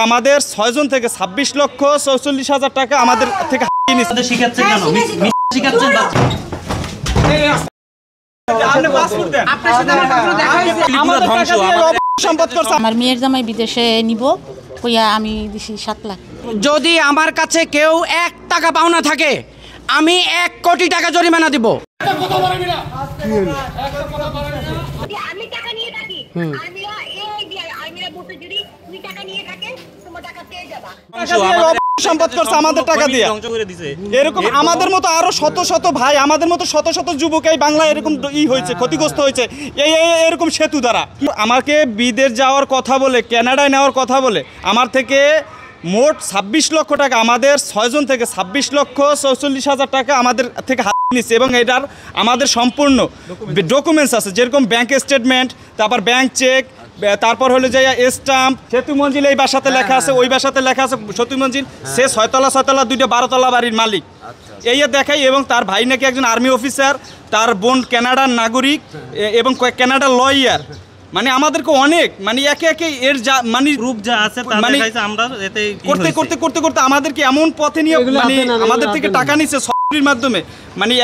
আমাদের 6 জন থেকে 26,44,000 টাকা আমাদের থেকে নিচ্ছে। শিখাচ্ছেন কেন? শিখাচ্ছেন আমার মেয়ের জামাই বিদেশে নিব কইয়া আমি দিছি 7 লাখ। যদি আমার কাছে কেউ 1 টাকা পাওনা থাকে আমি 1 কোটি টাকা জরিমানা দিব। আমি টাকা নিয়ে থাকি সম্পদ করছে আমাদের টাকা দিয়ে। এরকম আমাদের মতো আরো শত শত ভাই, আমাদের মতো শত শত যুবক এই বাংলায় এরকম হয়েছে, ক্ষতিগ্রস্ত হয়েছে এরকম সেতু দ্বারা। আমাকে বিদেশ যাওয়ার কথা বলে, কানাডায় নেওয়ার কথা বলে আমার থেকে মোট 26 লক্ষ টাকা, আমাদের 6 জন থেকে 26,44,000 টাকা আমাদের থেকে নিচ্ছে। এবং এটার আমাদের সম্পূর্ণ ডকুমেন্টস আছে, যেরকম ব্যাংক স্টেটমেন্ট, তারপর ব্যাংক চেক, তারপর হলো যে স্টাম্প। সেতু মঞ্জিল এই বাসাতে লেখা আছে, ওই বাসাতে লেখা আছে সেতু মঞ্জিল। সে 6তলা 2টা 12তলা বাড়ির মালিক এই দেখাই। এবং তার ভাই নাকি একজন আর্মি অফিসার, তার বোন কানাডার নাগরিক এবং কানাডার লয়ার। মানে আমাদেরকে অনেক একে একে এর যা রূপ যা আছে আমরা করতে আমাদেরকে এমন পথে নিয়ে আমাদের থেকে টাকা নিচ্ছে সরকারের মাধ্যমে।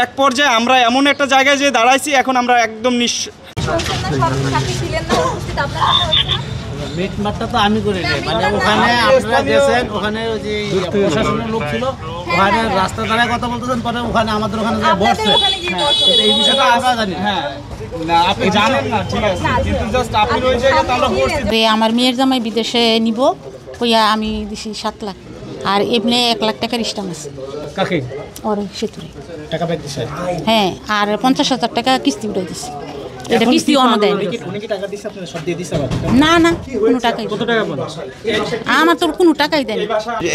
এক পর্যায়ে আমরা এমন একটা জায়গায় যে দাঁড়াইছি, এখন আমরা একদম আমি করি ওখানে আপনারা গেছেন, ওখানে ওই যে প্রশাসনের লোক ছিল, ওখানে রাস্তা দাঁড়ায় কথা বলতেছেন, পরে ওখানে আমাদের ওখানে বসছে। এই বিষয়টা আমরা জানি। আমার মেয়ের জামাই বিদেশে নিব কইয়া আমি দিছি 7 লাখ। আর এমনি 1 লাখ টাকার স্টাম্প আছে। কাকে? ওর সেতুরে টাকা পাই দিছে। হ্যাঁ, আর 50,000 টাকা কিস্তি উঠাই দিছে। এটা কিস্তি অন্য দেয়। উনি কি টাকা দিছে? আপনারা সব দিয়ে দিছে? না কোনো টাকাই। কত টাকা পান? আমার তো কোনো টাকাই দেয় না।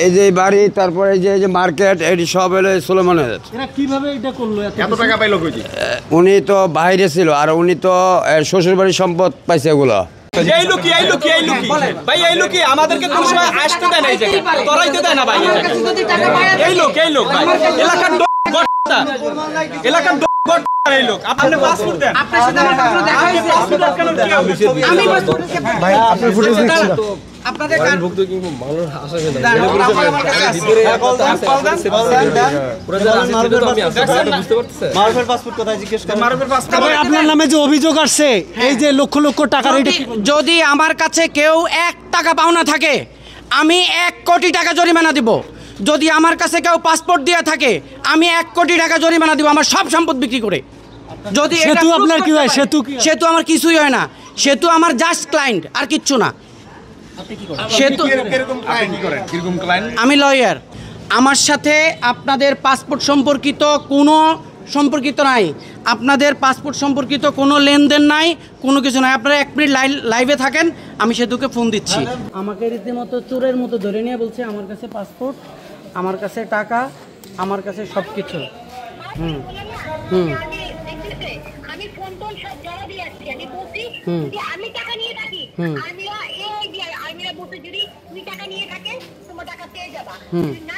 এই যে বাড়ি, তারপরে এই যে মার্কেট, এটি সব হলো সুলেমানের। এরা কিভাবে এটা করলো? এত টাকা পাইলো কই? উনি তো বাইরে ছিল, আর উনি তো শ্বশুর বাড়ির সম্পদ পাইছে এগুলো। আমাদেরকে কোন সময় আসতে দেয় না, এই জায়গায় তরাইতে দেয় না ভাই। এই লোক এলাকার এই লোক। আপনি পাসপোর্ট দেন। আপনার সাথে আমার পাসপোর্ট দেখা হয়েছে। পাসপোর্ট কেন কি হবে? আমি পাসপোর্ট ভাই আপনি ফুটেজ দিচ্ছেন আপনাদের কার ভুক্ত কি মানুষ আসে না। আমার কাছে ভিতরে পুরো জানা আছে তো আমি আসলে বুঝতে পারতেছেন। মারুফের পাসপোর্ট কোথায় জিজ্ঞেস করেন? মারুফের পাসপোর্ট আপনার নামে যে অভিযোগ আসছে, এই যে লক্ষ লক্ষ টাকা, যদি আমার কাছে কেউ 1 টাকা পাওনা থাকে আমি 1 কোটি টাকা জরিমানা দিব। যদি আমার কাছে কেউ পাসপোর্ট দিয়ে থাকে আমি 1 কোটি টাকা জরিমানা দিব, আমার সব সম্পদ বিক্রি করে। যদি সেতু আপনার কি হয়? সেতু আমার কিছুই হয় না, সেতু আমার জাস্ট ক্লায়েন্ট, আর কিচ্ছু না। সেতু আমি লয়ার, আমার সাথে আপনাদের পাসপোর্ট সম্পর্কিত কোনো সম্পর্কিত নাই, আপনাদের পাসপোর্ট সম্পর্কিত কোনো লেনদেন নাই, কোনো কিছু নাই। আপনারা 1 মিনিট লাইভে থাকেন, আমি সেতুকে ফোন দিচ্ছি। আমাকে রীতিমতো চোরের মতো ধরে নিয়ে বলছে আমার কাছে পাসপোর্ট, আমার কাছে টাকা, আমার কাছে সব কিছু। আমি ফোন টোন সব জমা দিয়ে আসছি। আমি বলছি যে আমি টাকা নিয়ে থাকি, আমিরা বলতে যদি তুমি টাকা নিয়ে থাকেন তোমার টাকা পেয়ে যাবা, না